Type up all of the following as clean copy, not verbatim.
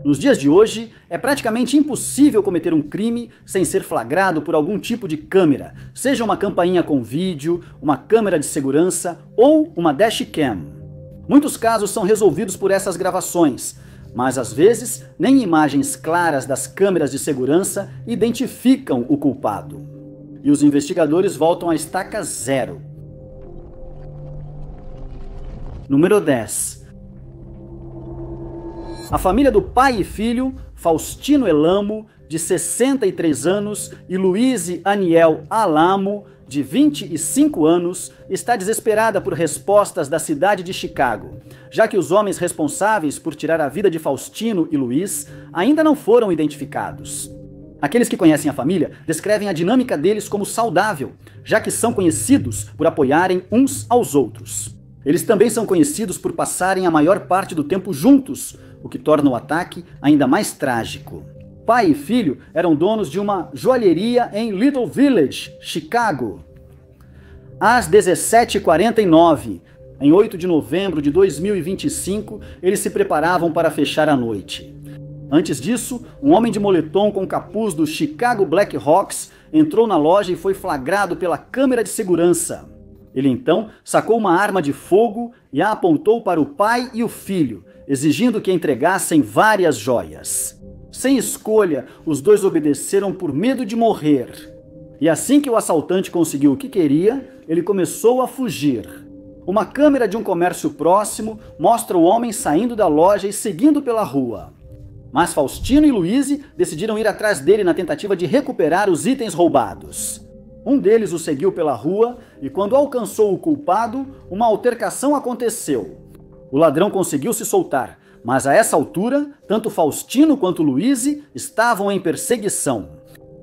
Nos dias de hoje, é praticamente impossível cometer um crime sem ser flagrado por algum tipo de câmera, seja uma campainha com vídeo, uma câmera de segurança ou uma dashcam. Muitos casos são resolvidos por essas gravações, mas às vezes nem imagens claras das câmeras de segurança identificam o culpado. E os investigadores voltam à estaca zero. Número 10. A família do pai e filho, Faustino Elamo, de 63 anos, e Luize Aniel Alamo, de 25 anos, está desesperada por respostas da cidade de Chicago, já que os homens responsáveis por tirar a vida de Faustino e Luiz ainda não foram identificados. Aqueles que conhecem a família descrevem a dinâmica deles como saudável, já que são conhecidos por apoiarem uns aos outros. Eles também são conhecidos por passarem a maior parte do tempo juntos, o que torna o ataque ainda mais trágico. Pai e filho eram donos de uma joalheria em Little Village, Chicago. Às 17h49, em 8 de novembro de 2025, eles se preparavam para fechar a noite. Antes disso, um homem de moletom com capuz do Chicago Blackhawks entrou na loja e foi flagrado pela câmera de segurança. Ele então sacou uma arma de fogo e a apontou para o pai e o filho, exigindo que entregassem várias joias. Sem escolha, os dois obedeceram por medo de morrer. E assim que o assaltante conseguiu o que queria, ele começou a fugir. Uma câmera de um comércio próximo mostra o homem saindo da loja e seguindo pela rua. Mas Faustino e Luize decidiram ir atrás dele na tentativa de recuperar os itens roubados. Um deles o seguiu pela rua e quando alcançou o culpado, uma altercação aconteceu. O ladrão conseguiu se soltar, mas a essa altura, tanto Faustino quanto Luize estavam em perseguição.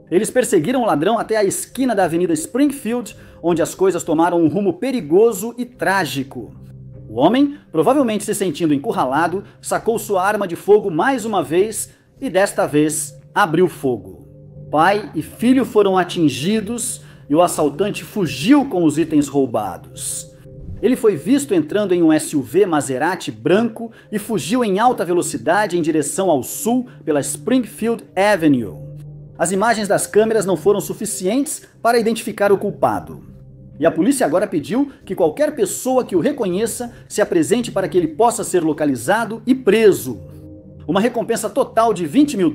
Eles perseguiram o ladrão até a esquina da Avenida Springfield, onde as coisas tomaram um rumo perigoso e trágico. O homem, provavelmente se sentindo encurralado, sacou sua arma de fogo mais uma vez e desta vez abriu fogo. Pai e filho foram atingidos e o assaltante fugiu com os itens roubados. Ele foi visto entrando em um SUV Maserati branco e fugiu em alta velocidade em direção ao sul pela Springfield Avenue. As imagens das câmeras não foram suficientes para identificar o culpado. E a polícia agora pediu que qualquer pessoa que o reconheça se apresente para que ele possa ser localizado e preso. Uma recompensa total de $20 mil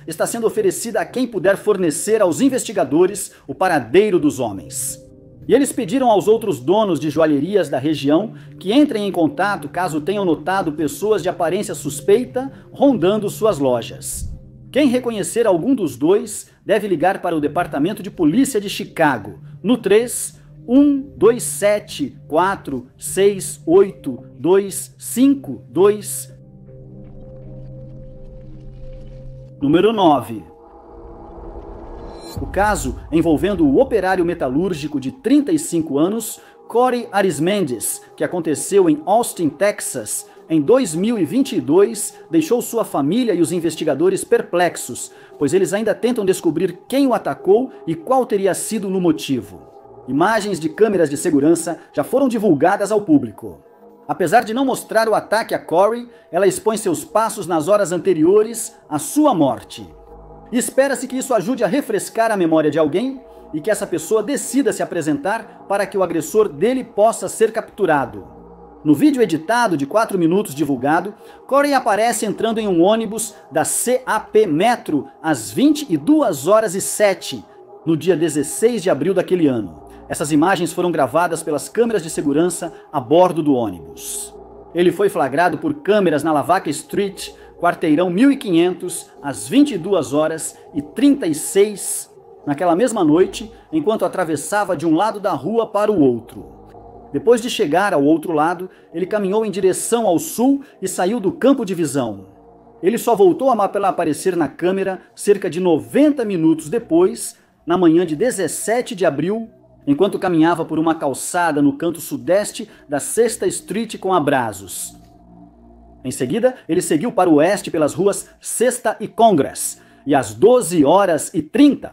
está sendo oferecida a quem puder fornecer aos investigadores o paradeiro dos homens. E eles pediram aos outros donos de joalherias da região que entrem em contato caso tenham notado pessoas de aparência suspeita rondando suas lojas. Quem reconhecer algum dos dois deve ligar para o Departamento de Polícia de Chicago, no 3-127-468-252. Número 9. O caso envolvendo o operário metalúrgico de 35 anos, Corey Arismendes, que aconteceu em Austin, Texas, em 2022, deixou sua família e os investigadores perplexos, pois eles ainda tentam descobrir quem o atacou e qual teria sido o motivo. Imagens de câmeras de segurança já foram divulgadas ao público. Apesar de não mostrar o ataque a Corey, ela expõe seus passos nas horas anteriores à sua morte. E espera-se que isso ajude a refrescar a memória de alguém e que essa pessoa decida se apresentar para que o agressor dele possa ser capturado. No vídeo editado de 4 minutos divulgado, Corey aparece entrando em um ônibus da CAP Metro às 22h07, no dia 16 de abril daquele ano. Essas imagens foram gravadas pelas câmeras de segurança a bordo do ônibus. Ele foi flagrado por câmeras na Lavaca Street, quarteirão 1500, às 22h36, naquela mesma noite, enquanto atravessava de um lado da rua para o outro. Depois de chegar ao outro lado, ele caminhou em direção ao sul e saiu do campo de visão. Ele só voltou a aparecer na câmera cerca de 90 minutos depois, na manhã de 17 de abril, enquanto caminhava por uma calçada no canto sudeste da 6ª Street com abrasos. Em seguida, ele seguiu para o oeste pelas ruas 6ª e Congress, e às 12h30,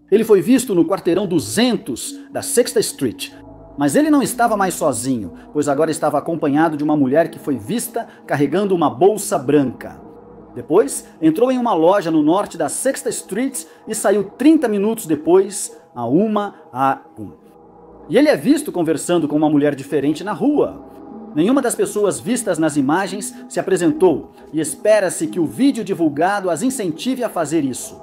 ele foi visto no quarteirão 200 da 6ª Street. Mas ele não estava mais sozinho, pois agora estava acompanhado de uma mulher que foi vista carregando uma bolsa branca. Depois, entrou em uma loja no norte da 6th Street e saiu 30 minutos depois, a 1 E ele é visto conversando com uma mulher diferente na rua. Nenhuma das pessoas vistas nas imagens se apresentou e espera-se que o vídeo divulgado as incentive a fazer isso.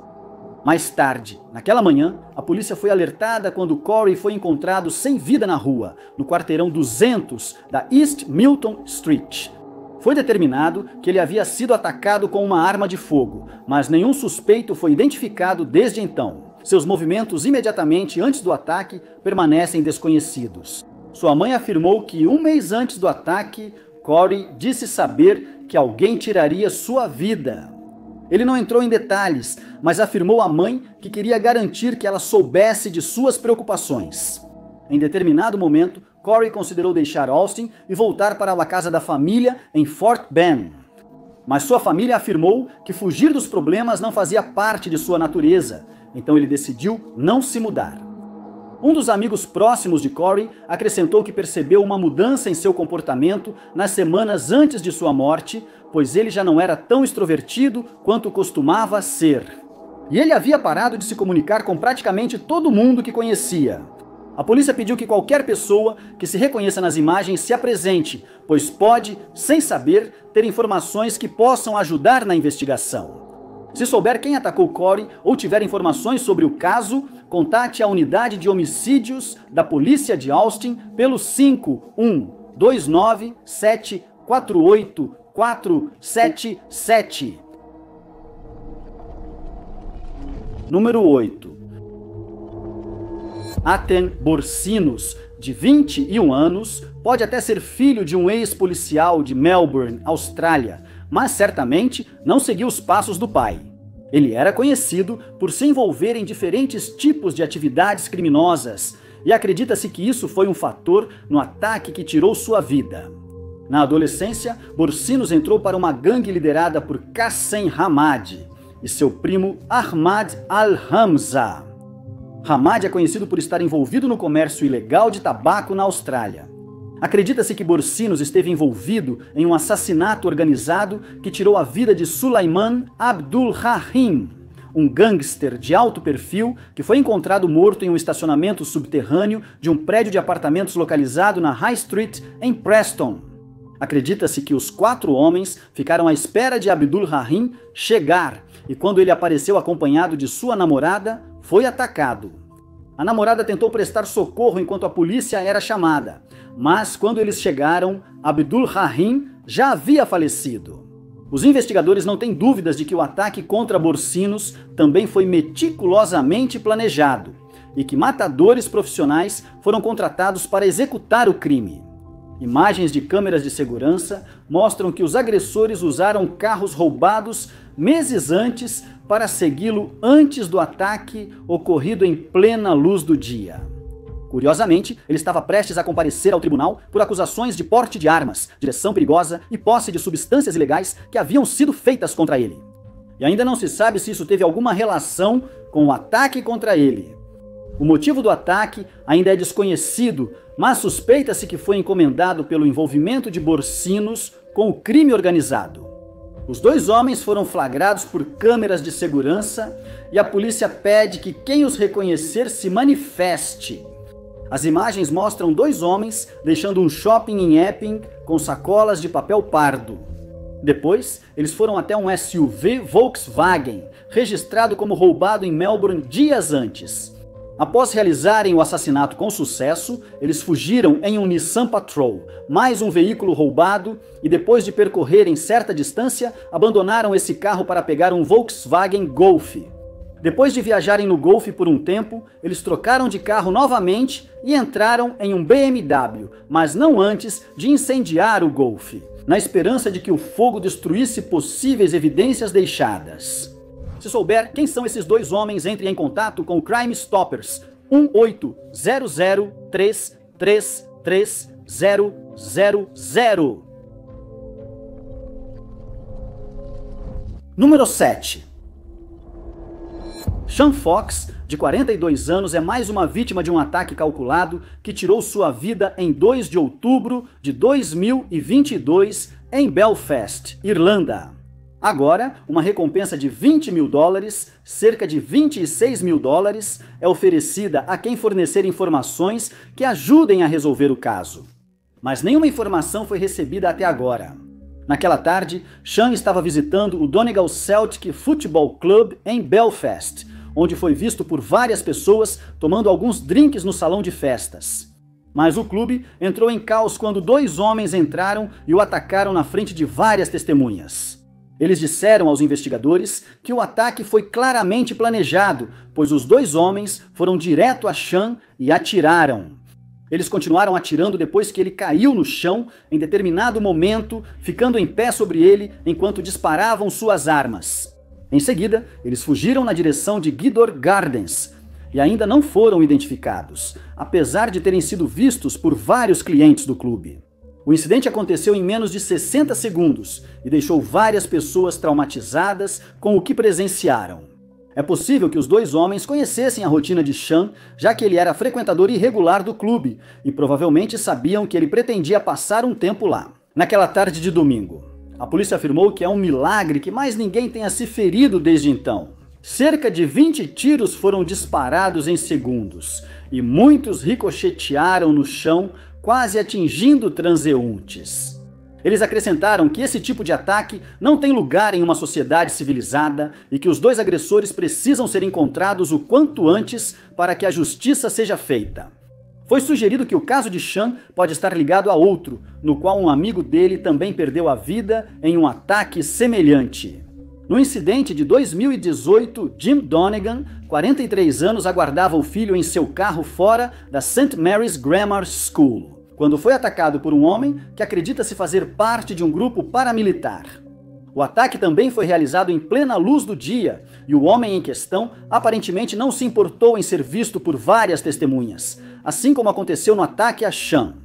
Mais tarde, naquela manhã, a polícia foi alertada quando Corey foi encontrado sem vida na rua, no quarteirão 200 da East Milton Street. Foi determinado que ele havia sido atacado com uma arma de fogo, mas nenhum suspeito foi identificado desde então. Seus movimentos imediatamente antes do ataque permanecem desconhecidos. Sua mãe afirmou que 1 mês antes do ataque, Corey disse saber que alguém tiraria sua vida. Ele não entrou em detalhes, mas afirmou à mãe que queria garantir que ela soubesse de suas preocupações. Em determinado momento, Corey considerou deixar Austin e voltar para a casa da família em Fort Bend. Mas sua família afirmou que fugir dos problemas não fazia parte de sua natureza, então ele decidiu não se mudar. Um dos amigos próximos de Corey acrescentou que percebeu uma mudança em seu comportamento nas semanas antes de sua morte, pois ele já não era tão extrovertido quanto costumava ser. E ele havia parado de se comunicar com praticamente todo mundo que conhecia. A polícia pediu que qualquer pessoa que se reconheça nas imagens se apresente, pois pode, sem saber, ter informações que possam ajudar na investigação. Se souber quem atacou Corey ou tiver informações sobre o caso, contate a unidade de homicídios da polícia de Austin pelo 5129748477. Número 8. Aten Borsinos, de 21 anos, pode até ser filho de um ex-policial de Melbourne, Austrália, mas certamente não seguiu os passos do pai. Ele era conhecido por se envolver em diferentes tipos de atividades criminosas e acredita-se que isso foi um fator no ataque que tirou sua vida. Na adolescência, Borsinos entrou para uma gangue liderada por Qassem Hamad e seu primo Ahmad Al-Hamza. Hamad é conhecido por estar envolvido no comércio ilegal de tabaco na Austrália. Acredita-se que Borsinos esteve envolvido em um assassinato organizado que tirou a vida de Sulaiman Abdul Rahim, um gangster de alto perfil que foi encontrado morto em um estacionamento subterrâneo de um prédio de apartamentos localizado na High Street, em Preston. Acredita-se que os 4 homens ficaram à espera de Abdul Rahim chegar e quando ele apareceu acompanhado de sua namorada, foi atacado. A namorada tentou prestar socorro enquanto a polícia era chamada, mas quando eles chegaram, Abdul Rahim já havia falecido. Os investigadores não têm dúvidas de que o ataque contra Borsinos também foi meticulosamente planejado e que matadores profissionais foram contratados para executar o crime. Imagens de câmeras de segurança mostram que os agressores usaram carros roubados meses antes para segui-lo antes do ataque ocorrido em plena luz do dia. Curiosamente, ele estava prestes a comparecer ao tribunal por acusações de porte de armas, direção perigosa e posse de substâncias ilegais que haviam sido feitas contra ele. E ainda não se sabe se isso teve alguma relação com o ataque contra ele. O motivo do ataque ainda é desconhecido, mas suspeita-se que foi encomendado pelo envolvimento de Borsinos com o crime organizado. Os 2 homens foram flagrados por câmeras de segurança e a polícia pede que quem os reconhecer se manifeste. As imagens mostram 2 homens deixando um shopping em Epping com sacolas de papel pardo. Depois, eles foram até um SUV Volkswagen, registrado como roubado em Melbourne dias antes. Após realizarem o assassinato com sucesso, eles fugiram em um Nissan Patrol, mais um veículo roubado, e depois de percorrerem certa distância, abandonaram esse carro para pegar um Volkswagen Golf. Depois de viajarem no Golf por um tempo, eles trocaram de carro novamente e entraram em um BMW, mas não antes de incendiar o Golf, na esperança de que o fogo destruísse possíveis evidências deixadas. Se souber quem são esses 2 homens, entre em contato com o Crime Stoppers 1800333000. Número 7. Sean Fox, de 42 anos, é mais uma vítima de um ataque calculado que tirou sua vida em 2 de outubro de 2022 em Belfast, Irlanda. Agora, uma recompensa de $20 mil, cerca de $26 mil, é oferecida a quem fornecer informações que ajudem a resolver o caso. Mas nenhuma informação foi recebida até agora. Naquela tarde, Sean estava visitando o Donegal Celtic Football Club em Belfast, onde foi visto por várias pessoas tomando alguns drinks no salão de festas. Mas o clube entrou em caos quando 2 homens entraram e o atacaram na frente de várias testemunhas. Eles disseram aos investigadores que o ataque foi claramente planejado, pois os 2 homens foram direto a Sean e atiraram. Eles continuaram atirando depois que ele caiu no chão em determinado momento, ficando em pé sobre ele enquanto disparavam suas armas. Em seguida, eles fugiram na direção de Gidor Gardens e ainda não foram identificados, apesar de terem sido vistos por vários clientes do clube. O incidente aconteceu em menos de 60 segundos e deixou várias pessoas traumatizadas com o que presenciaram. É possível que os 2 homens conhecessem a rotina de Sean, já que ele era frequentador irregular do clube e provavelmente sabiam que ele pretendia passar um tempo lá. Naquela tarde de domingo, a polícia afirmou que é um milagre que mais ninguém tenha se ferido desde então. Cerca de 20 tiros foram disparados em segundos e muitos ricochetearam no chão, quase atingindo transeuntes. Eles acrescentaram que esse tipo de ataque não tem lugar em uma sociedade civilizada e que os 2 agressores precisam ser encontrados o quanto antes para que a justiça seja feita. Foi sugerido que o caso de Sean pode estar ligado a outro, no qual um amigo dele também perdeu a vida em um ataque semelhante. No incidente de 2018, Jim Donegan, 43 anos, aguardava o filho em seu carro fora da St. Mary's Grammar School, quando foi atacado por um homem que acredita-se fazer parte de um grupo paramilitar. O ataque também foi realizado em plena luz do dia e o homem em questão aparentemente não se importou em ser visto por várias testemunhas, assim como aconteceu no ataque a Sean.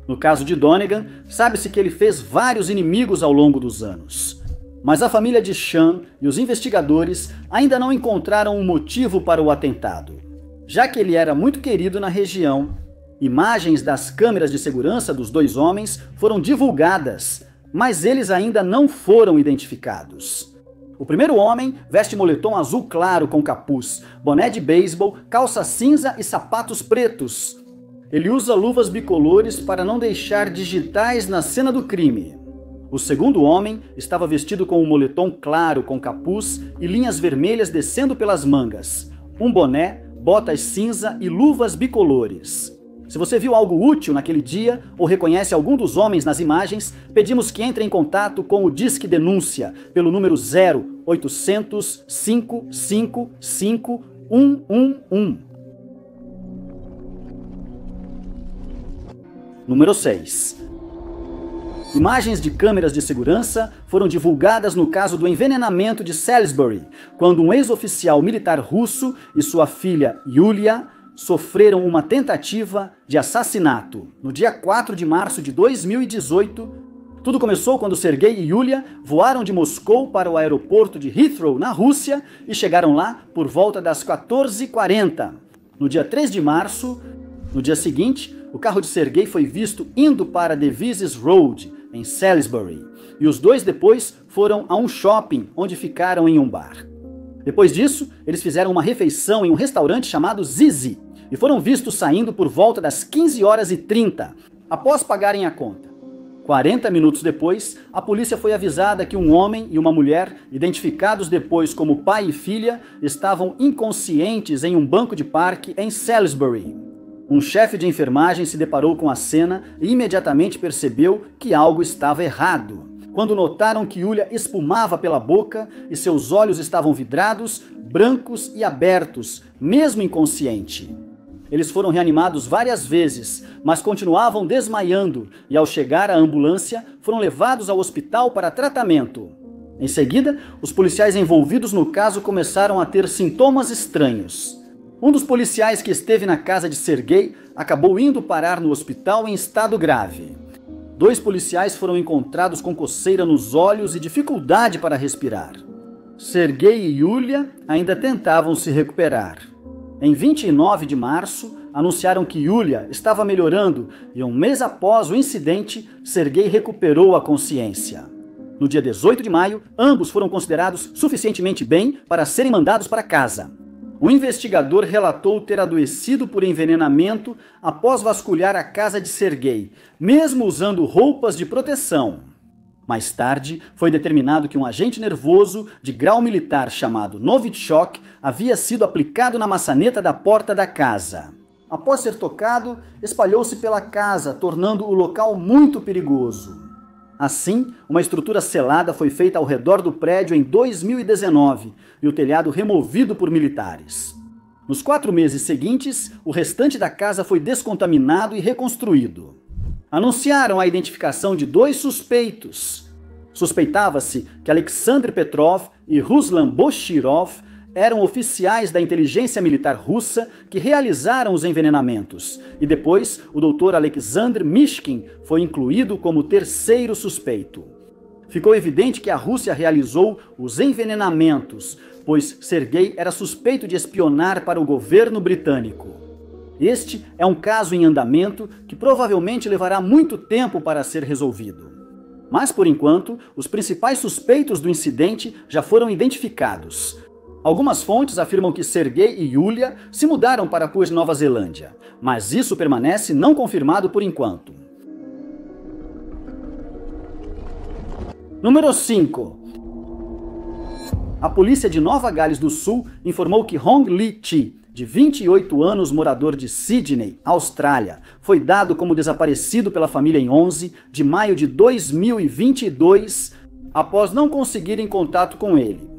No caso de Donegan, sabe-se que ele fez vários inimigos ao longo dos anos. Mas a família de Sean e os investigadores ainda não encontraram um motivo para o atentado. Já que ele era muito querido na região, imagens das câmeras de segurança dos 2 homens foram divulgadas, mas eles ainda não foram identificados. O primeiro homem veste moletom azul claro com capuz, boné de beisebol, calça cinza e sapatos pretos. Ele usa luvas bicolores para não deixar digitais na cena do crime. O segundo homem estava vestido com um moletom claro com capuz e linhas vermelhas descendo pelas mangas, um boné, botas cinza e luvas bicolores. Se você viu algo útil naquele dia ou reconhece algum dos homens nas imagens, pedimos que entre em contato com o Disque Denúncia pelo número 0800 555 111. Número 6. Imagens de câmeras de segurança foram divulgadas no caso do envenenamento de Salisbury, quando um ex-oficial militar russo e sua filha Yulia sofreram uma tentativa de assassinato. No dia 4 de março de 2018, tudo começou quando Sergei e Yulia voaram de Moscou para o aeroporto de Heathrow, na Rússia, e chegaram lá por volta das 14h40. No dia 3 de março, no dia seguinte, o carro de Sergei foi visto indo para Devizes Road, em Salisbury, e os 2 depois foram a um shopping, onde ficaram em um bar. Depois disso, eles fizeram uma refeição em um restaurante chamado Zizi, e foram vistos saindo por volta das 15h30, após pagarem a conta. 40 minutos depois, a polícia foi avisada que um homem e uma mulher, identificados depois como pai e filha, estavam inconscientes em um banco de parque em Salisbury. Um chefe de enfermagem se deparou com a cena e imediatamente percebeu que algo estava errado. Quando notaram que Yulia espumava pela boca e seus olhos estavam vidrados, brancos e abertos, mesmo inconsciente. Eles foram reanimados várias vezes, mas continuavam desmaiando e, ao chegar à ambulância, foram levados ao hospital para tratamento. Em seguida, os policiais envolvidos no caso começaram a ter sintomas estranhos. Um dos policiais que esteve na casa de Sergei acabou indo parar no hospital em estado grave. 2 policiais foram encontrados com coceira nos olhos e dificuldade para respirar. Sergei e Yulia ainda tentavam se recuperar. Em 29 de março, anunciaram que Yulia estava melhorando e um mês após o incidente, Sergei recuperou a consciência. No dia 18 de maio, ambos foram considerados suficientemente bem para serem mandados para casa. O investigador relatou ter adoecido por envenenamento após vasculhar a casa de Sergei, mesmo usando roupas de proteção. Mais tarde, foi determinado que um agente nervoso de grau militar chamado Novichok havia sido aplicado na maçaneta da porta da casa. Após ser tocado, espalhou-se pela casa, tornando o local muito perigoso. Assim, uma estrutura selada foi feita ao redor do prédio em 2019 e o telhado removido por militares. Nos 4 meses seguintes, o restante da casa foi descontaminado e reconstruído. Anunciaram a identificação de 2 suspeitos. Suspeitava-se que Alexander Petrov e Ruslan Boshirov eram oficiais da inteligência militar russa que realizaram os envenenamentos, e depois o Dr. Alexander Mishkin foi incluído como 3º suspeito. Ficou evidente que a Rússia realizou os envenenamentos, pois Sergei era suspeito de espionar para o governo britânico. Este é um caso em andamento que provavelmente levará muito tempo para ser resolvido. Mas, por enquanto, os principais suspeitos do incidente já foram identificados. Algumas fontes afirmam que Sergei e Yulia se mudaram para a Nova Zelândia, mas isso permanece não confirmado por enquanto. Número 5. A polícia de Nova Gales do Sul informou que Hong Lee-chi, de 28 anos, morador de Sydney, Austrália, foi dado como desaparecido pela família em 11 de maio de 2022, após não conseguirem contato com ele.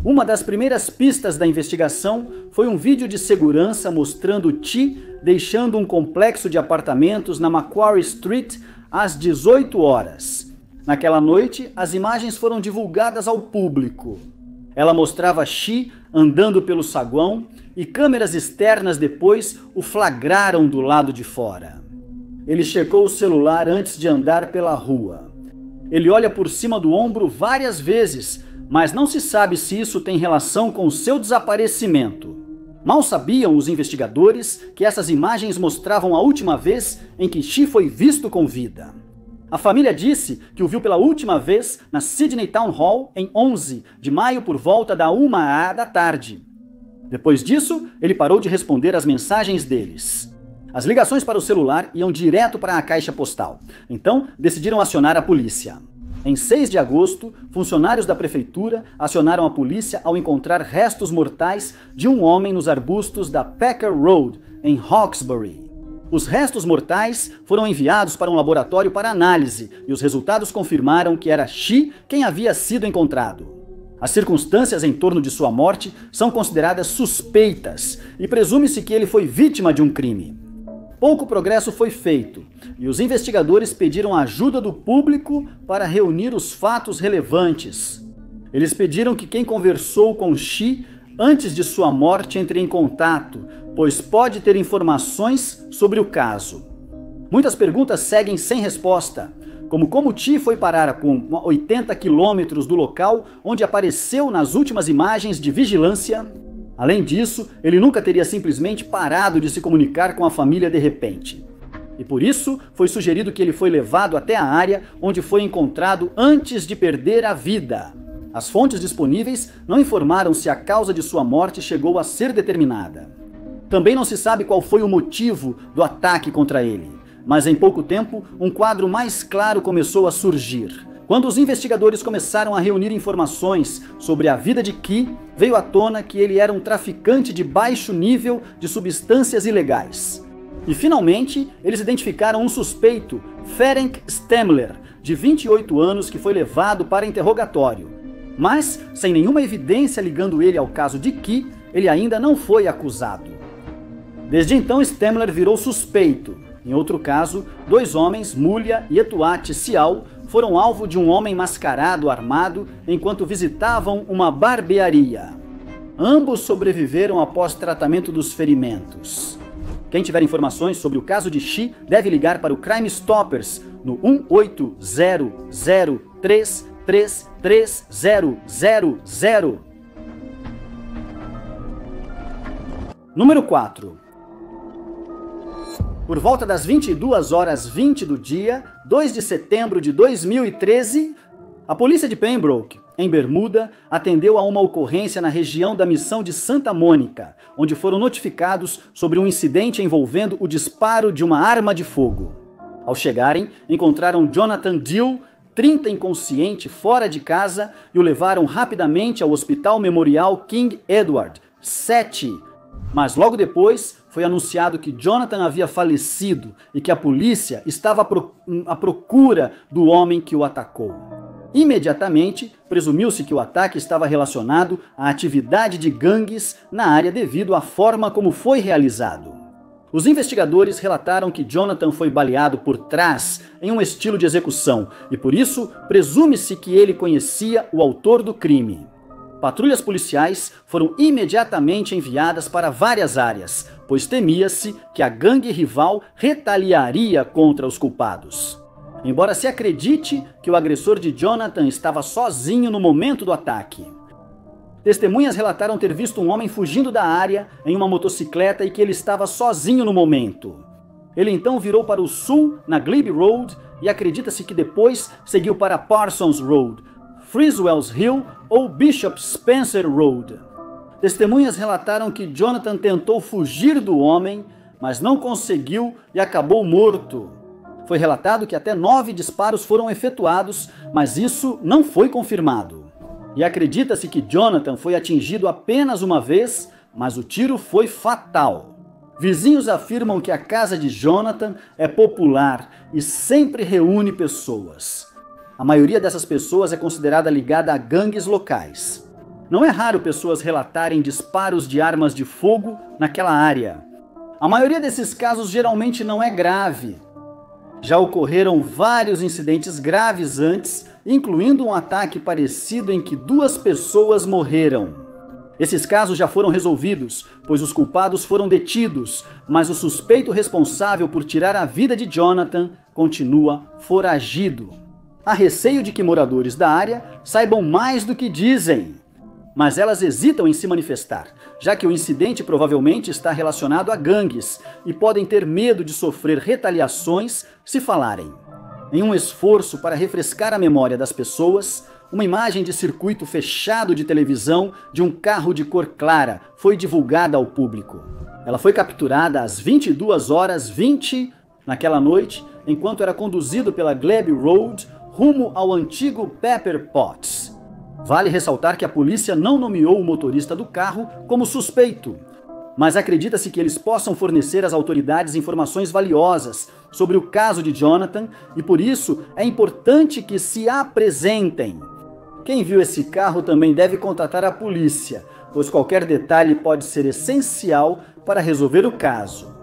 Uma das primeiras pistas da investigação foi um vídeo de segurança mostrando Chi deixando um complexo de apartamentos na Macquarie Street às 18 horas. Naquela noite, as imagens foram divulgadas ao público. Ela mostrava Chi andando pelo saguão e câmeras externas depois o flagraram do lado de fora. Ele checou o celular antes de andar pela rua. Ele olha por cima do ombro várias vezes, mas não se sabe se isso tem relação com o seu desaparecimento. Mal sabiam os investigadores que essas imagens mostravam a última vez em que Chi foi visto com vida. A família disse que o viu pela última vez na Sydney Town Hall em 11 de maio por volta da 1h da tarde. Depois disso, ele parou de responder às mensagens deles. As ligações para o celular iam direto para a caixa postal, então decidiram acionar a polícia. Em 6 de agosto, funcionários da prefeitura acionaram a polícia ao encontrar restos mortais de um homem nos arbustos da Packer Road, em Hawkesbury. Os restos mortais foram enviados para um laboratório para análise e os resultados confirmaram que era Chi quem havia sido encontrado. As circunstâncias em torno de sua morte são consideradas suspeitas e presume-se que ele foi vítima de um crime. Pouco progresso foi feito e os investigadores pediram a ajuda do público para reunir os fatos relevantes. Eles pediram que quem conversou com Chi antes de sua morte entre em contato, pois pode ter informações sobre o caso. Muitas perguntas seguem sem resposta, como Chi foi parar a 80 quilômetros do local onde apareceu nas últimas imagens de vigilância. Além disso, ele nunca teria simplesmente parado de se comunicar com a família de repente. E por isso, foi sugerido que ele foi levado até a área onde foi encontrado antes de perder a vida. As fontes disponíveis não informaram se a causa de sua morte chegou a ser determinada. Também não se sabe qual foi o motivo do ataque contra ele, mas em pouco tempo, um quadro mais claro começou a surgir. Quando os investigadores começaram a reunir informações sobre a vida de Chi, veio à tona que ele era um traficante de baixo nível de substâncias ilegais. E finalmente, eles identificaram um suspeito, Ferenc Stemler, de 28 anos, que foi levado para interrogatório. Mas, sem nenhuma evidência ligando ele ao caso de Chi, ele ainda não foi acusado. Desde então, Stemler virou suspeito. Em outro caso, 2 homens, Mulya e Etuat Sial, foram alvo de um homem mascarado armado enquanto visitavam uma barbearia. Ambos sobreviveram após tratamento dos ferimentos. Quem tiver informações sobre o caso de Chi deve ligar para o Crime Stoppers no 18003333000. Número 4. Por volta das 22h20 do dia 2 de setembro de 2013, A polícia de Pembroke, em Bermuda, atendeu a uma ocorrência na região da missão de Santa Mônica, onde foram notificados sobre um incidente envolvendo o disparo de uma arma de fogo. Ao chegarem, encontraram Jonathan Dill, 30 inconsciente, fora de casa e o levaram rapidamente ao Hospital Memorial King Edward, 7. Mas logo depois foi anunciado que Jonathan havia falecido e que a polícia estava à procura do homem que o atacou. Imediatamente, presumiu-se que o ataque estava relacionado à atividade de gangues na área devido à forma como foi realizado. Os investigadores relataram que Jonathan foi baleado por trás em um estilo de execução e, por isso, presume-se que ele conhecia o autor do crime. Patrulhas policiais foram imediatamente enviadas para várias áreas, pois temia-se que a gangue rival retaliaria contra os culpados. Embora se acredite que o agressor de Jonathan estava sozinho no momento do ataque. Testemunhas relataram ter visto um homem fugindo da área em uma motocicleta e que ele estava sozinho no momento. Ele então virou para o sul, na Glebe Road, e acredita-se que depois seguiu para Parsons Road, Friswell's Hill ou Bishop Spencer Road. Testemunhas relataram que Jonathan tentou fugir do homem, mas não conseguiu e acabou morto. Foi relatado que até 9 disparos foram efetuados, mas isso não foi confirmado. E acredita-se que Jonathan foi atingido apenas uma vez, mas o tiro foi fatal. Vizinhos afirmam que a casa de Jonathan é popular e sempre reúne pessoas. A maioria dessas pessoas é considerada ligada a gangues locais. Não é raro pessoas relatarem disparos de armas de fogo naquela área. A maioria desses casos geralmente não é grave. Já ocorreram vários incidentes graves antes, incluindo um ataque parecido em que 2 pessoas morreram. Esses casos já foram resolvidos, pois os culpados foram detidos, mas o suspeito responsável por tirar a vida de Jonathan continua foragido. Há receio de que moradores da área saibam mais do que dizem, mas elas hesitam em se manifestar, já que o incidente provavelmente está relacionado a gangues e podem ter medo de sofrer retaliações se falarem. Em um esforço para refrescar a memória das pessoas, uma imagem de circuito fechado de televisão de um carro de cor clara foi divulgada ao público. Ela foi capturada às 22h20 naquela noite, enquanto era conduzido pela Glebe Road rumo ao antigo Pepper Potts. Vale ressaltar que a polícia não nomeou o motorista do carro como suspeito, mas acredita-se que eles possam fornecer às autoridades informações valiosas sobre o caso de Jonathan e por isso é importante que se apresentem. Quem viu esse carro também deve contatar a polícia, pois qualquer detalhe pode ser essencial para resolver o caso.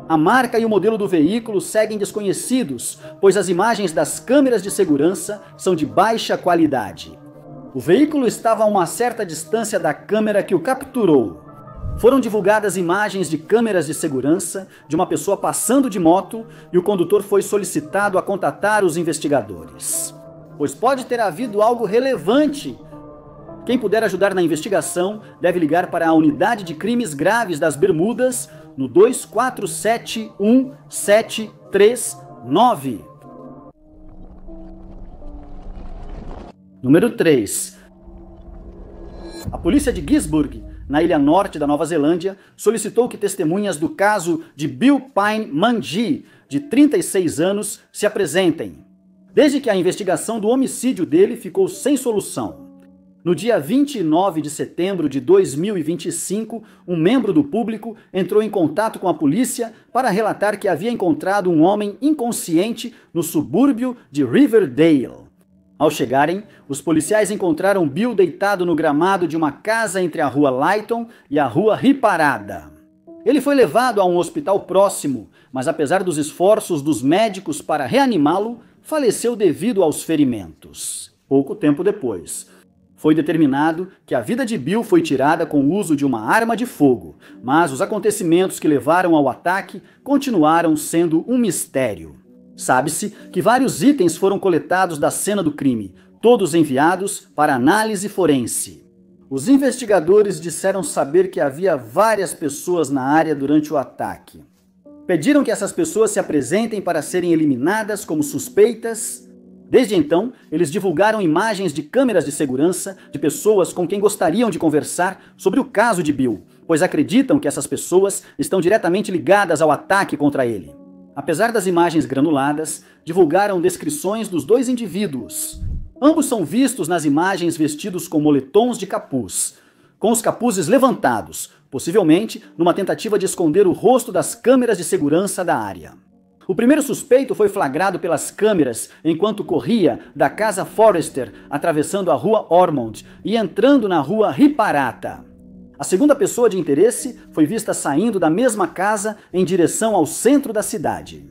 A marca e o modelo do veículo seguem desconhecidos, pois as imagens das câmeras de segurança são de baixa qualidade. O veículo estava a uma certa distância da câmera que o capturou. Foram divulgadas imagens de câmeras de segurança de uma pessoa passando de moto e o condutor foi solicitado a contatar os investigadores, pois pode ter havido algo relevante. Quem puder ajudar na investigação deve ligar para a Unidade de Crimes Graves das Bermudas no 2471-739. Número 3. A polícia de Gisborne, na ilha norte da Nova Zelândia, solicitou que testemunhas do caso de Bill Pine Manji, de 36 anos, se apresentem, desde que a investigação do homicídio dele ficou sem solução. No dia 29 de setembro de 2025, um membro do público entrou em contato com a polícia para relatar que havia encontrado um homem inconsciente no subúrbio de Riverdale. Ao chegarem, os policiais encontraram Bill deitado no gramado de uma casa entre a rua Lighton e a rua Riparada. Ele foi levado a um hospital próximo, mas apesar dos esforços dos médicos para reanimá-lo, faleceu devido aos ferimentos. Pouco tempo depois, foi determinado que a vida de Bill foi tirada com o uso de uma arma de fogo, mas os acontecimentos que levaram ao ataque continuaram sendo um mistério. Sabe-se que vários itens foram coletados da cena do crime, todos enviados para análise forense. Os investigadores disseram saber que havia várias pessoas na área durante o ataque. Pediram que essas pessoas se apresentem para serem eliminadas como suspeitas, Desde então, eles divulgaram imagens de câmeras de segurança de pessoas com quem gostariam de conversar sobre o caso de Bill, pois acreditam que essas pessoas estão diretamente ligadas ao ataque contra ele. Apesar das imagens granuladas, divulgaram descrições dos dois indivíduos. Ambos são vistos nas imagens vestidos com moletons de capuz, com os capuzes levantados, possivelmente numa tentativa de esconder o rosto das câmeras de segurança da área. O primeiro suspeito foi flagrado pelas câmeras enquanto corria da casa Forrester, atravessando a rua Ormond e entrando na rua Riparata. A segunda pessoa de interesse foi vista saindo da mesma casa em direção ao centro da cidade.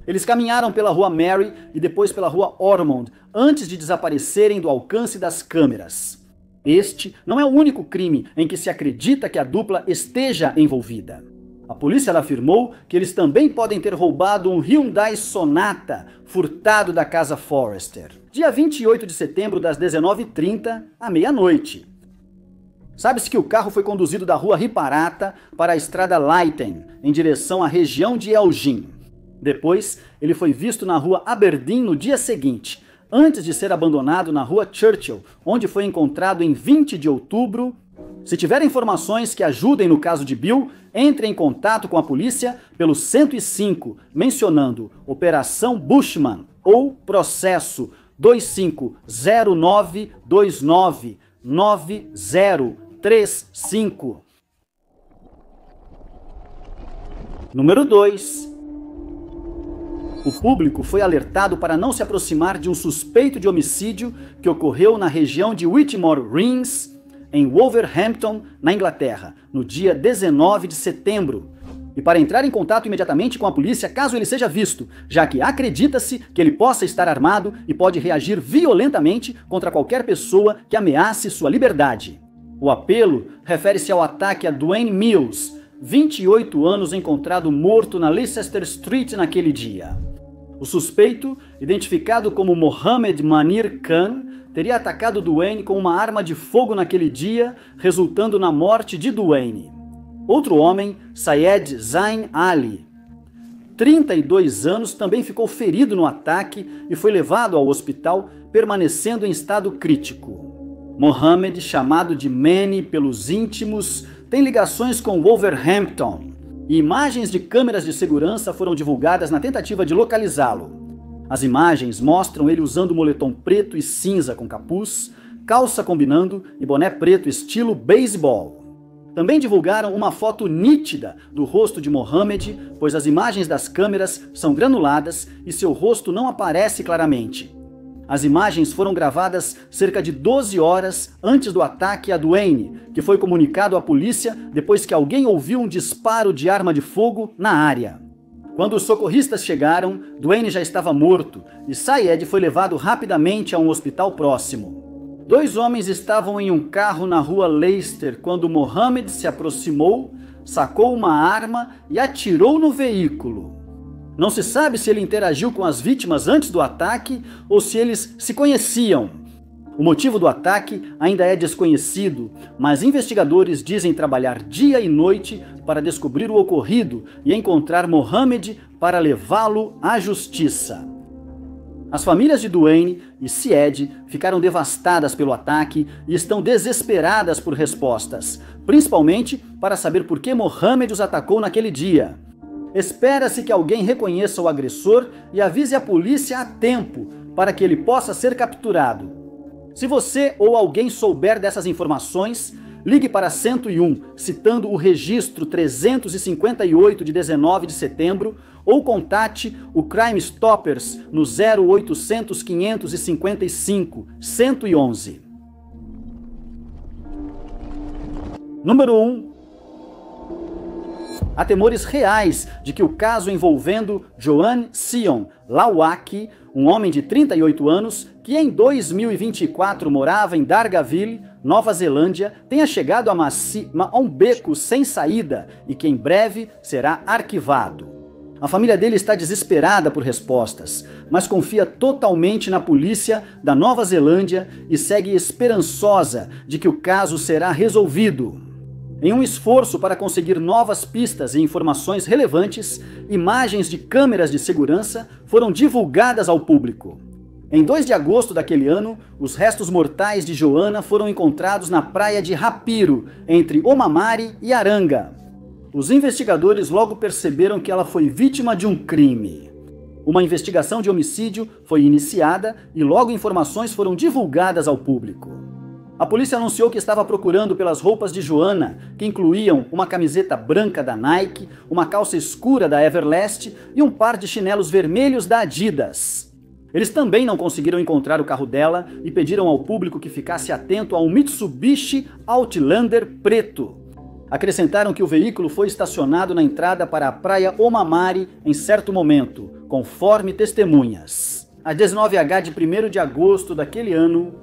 Eles caminharam pela rua Mary e depois pela rua Ormond antes de desaparecerem do alcance das câmeras. Este não é o único crime em que se acredita que a dupla esteja envolvida. A polícia afirmou que eles também podem ter roubado um Hyundai Sonata furtado da casa Forrester, dia 28 de setembro, das 19h30 à meia-noite. Sabe-se que o carro foi conduzido da rua Riparata para a estrada Lytton, em direção à região de Elgin. Depois, ele foi visto na rua Aberdeen no dia seguinte, antes de ser abandonado na rua Churchill, onde foi encontrado em 20 de outubro. Se tiver informações que ajudem no caso de Bill, entre em contato com a polícia pelo 105, mencionando Operação Bushman ou processo 2509299035. Número 2. O público foi alertado para não se aproximar de um suspeito de homicídio que ocorreu na região de Whitmore Rings, em Wolverhampton, na Inglaterra, no dia 19 de setembro. E para entrar em contato imediatamente com a polícia caso ele seja visto, já que acredita-se que ele possa estar armado e pode reagir violentamente contra qualquer pessoa que ameace sua liberdade. O apelo refere-se ao ataque a Dwayne Mills, 28 anos, encontrado morto na Leicester Street naquele dia. O suspeito, identificado como Mohammed Manir Khan, teria atacado Dwayne com uma arma de fogo naquele dia, resultando na morte de Dwayne. Outro homem, Sayed Zain Ali, 32 anos, também ficou ferido no ataque e foi levado ao hospital, permanecendo em estado crítico. Mohammed, chamado de Manny pelos íntimos, tem ligações com Wolverhampton, e imagens de câmeras de segurança foram divulgadas na tentativa de localizá-lo. As imagens mostram ele usando moletom preto e cinza com capuz, calça combinando e boné preto estilo beisebol. Também divulgaram uma foto nítida do rosto de Mohammed, pois as imagens das câmeras são granuladas e seu rosto não aparece claramente. As imagens foram gravadas cerca de 12 horas antes do ataque a Dwayne, que foi comunicado à polícia depois que alguém ouviu um disparo de arma de fogo na área. Quando os socorristas chegaram, Dwayne já estava morto e Sayed foi levado rapidamente a um hospital próximo. 2 homens estavam em um carro na rua Leicester quando Mohammed se aproximou, sacou uma arma e atirou no veículo. Não se sabe se ele interagiu com as vítimas antes do ataque ou se eles se conheciam. O motivo do ataque ainda é desconhecido, mas investigadores dizem trabalhar dia e noite para descobrir o ocorrido e encontrar Mohammed para levá-lo à justiça. As famílias de Dwayne e Syed ficaram devastadas pelo ataque e estão desesperadas por respostas, principalmente para saber por que Mohammed os atacou naquele dia. Espera-se que alguém reconheça o agressor e avise a polícia a tempo para que ele possa ser capturado. Se você ou alguém souber dessas informações, ligue para 101, citando o registro 358 de 19 de setembro, ou contate o Crime Stoppers no 0800 555 111. Número 1. Há temores reais de que o caso envolvendo Joanne Sion Lawaki, um homem de 38 anos, que em 2024 morava em Dargaville, Nova Zelândia, tenha chegado a um beco sem saída e que em breve será arquivado. A família dele está desesperada por respostas, mas confia totalmente na polícia da Nova Zelândia e segue esperançosa de que o caso será resolvido. Em um esforço para conseguir novas pistas e informações relevantes, imagens de câmeras de segurança foram divulgadas ao público. Em 2 de agosto daquele ano, os restos mortais de Joana foram encontrados na praia de Rapiro, entre Omamari e Aranga. Os investigadores logo perceberam que ela foi vítima de um crime. Uma investigação de homicídio foi iniciada e logo informações foram divulgadas ao público. A polícia anunciou que estava procurando pelas roupas de Joana, que incluíam uma camiseta branca da Nike, uma calça escura da Everlast e um par de chinelos vermelhos da Adidas. Eles também não conseguiram encontrar o carro dela e pediram ao público que ficasse atento a um Mitsubishi Outlander preto. Acrescentaram que o veículo foi estacionado na entrada para a praia Omamari em certo momento, conforme testemunhas. A 19H de 1º de agosto daquele ano,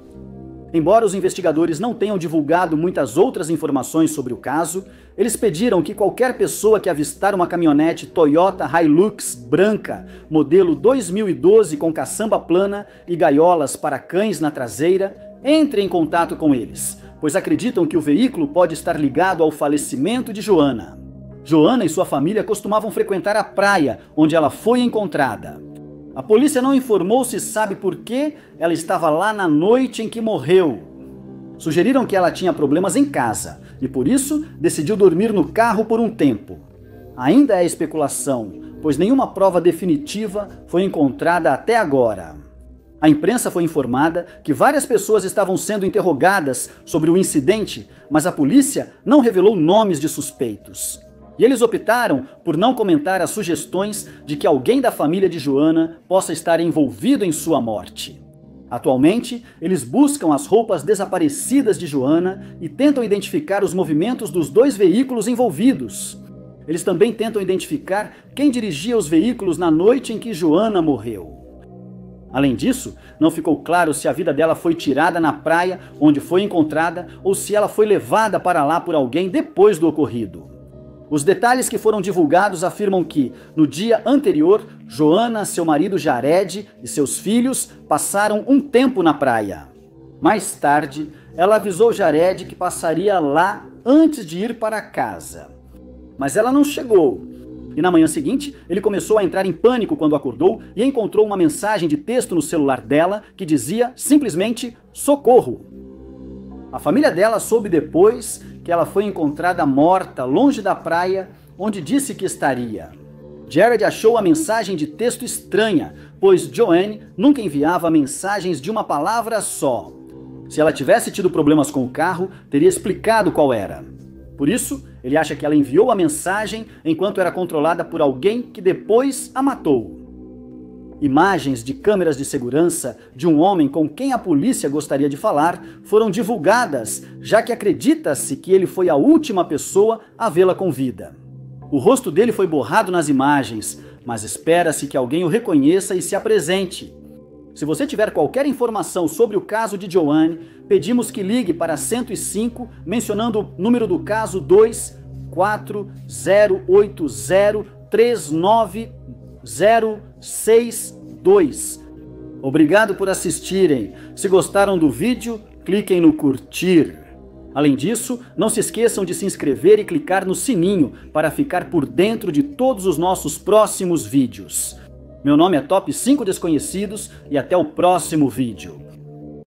embora os investigadores não tenham divulgado muitas outras informações sobre o caso, eles pediram que qualquer pessoa que avistar uma caminhonete Toyota Hilux branca, modelo 2012 com caçamba plana e gaiolas para cães na traseira, entre em contato com eles, pois acreditam que o veículo pode estar ligado ao falecimento de Joana. Joana e sua família costumavam frequentar a praia onde ela foi encontrada. A polícia não informou se sabe por que ela estava lá na noite em que morreu. Sugeriram que ela tinha problemas em casa e por isso decidiu dormir no carro por um tempo. Ainda é especulação, pois nenhuma prova definitiva foi encontrada até agora. A imprensa foi informada que várias pessoas estavam sendo interrogadas sobre o incidente, mas a polícia não revelou nomes de suspeitos. E eles optaram por não comentar as sugestões de que alguém da família de Joana possa estar envolvido em sua morte. Atualmente, eles buscam as roupas desaparecidas de Joana e tentam identificar os movimentos dos 2 veículos envolvidos. Eles também tentam identificar quem dirigia os veículos na noite em que Joana morreu. Além disso, não ficou claro se a vida dela foi tirada na praia onde foi encontrada ou se ela foi levada para lá por alguém depois do ocorrido. Os detalhes que foram divulgados afirmam que, no dia anterior, Joana, seu marido Jared e seus filhos passaram um tempo na praia. Mais tarde, ela avisou Jared que passaria lá antes de ir para casa. Mas ela não chegou. E na manhã seguinte, ele começou a entrar em pânico quando acordou e encontrou uma mensagem de texto no celular dela que dizia simplesmente socorro. A família dela soube depois que ela foi encontrada morta longe da praia onde disse que estaria. Jared achou a mensagem de texto estranha, pois Joanne nunca enviava mensagens de uma palavra só. Se ela tivesse tido problemas com o carro, teria explicado qual era. Por isso, ele acha que ela enviou a mensagem enquanto era controlada por alguém que depois a matou. Imagens de câmeras de segurança de um homem com quem a polícia gostaria de falar foram divulgadas, já que acredita-se que ele foi a última pessoa a vê-la com vida. O rosto dele foi borrado nas imagens, mas espera-se que alguém o reconheça e se apresente. Se você tiver qualquer informação sobre o caso de Joanne, pedimos que ligue para 105, mencionando o número do caso 24080390062. Obrigado por assistirem. Se gostaram do vídeo, cliquem no curtir. Além disso, não se esqueçam de se inscrever e clicar no sininho para ficar por dentro de todos os nossos próximos vídeos. Meu nome é Top 5 Desconhecidos e até o próximo vídeo.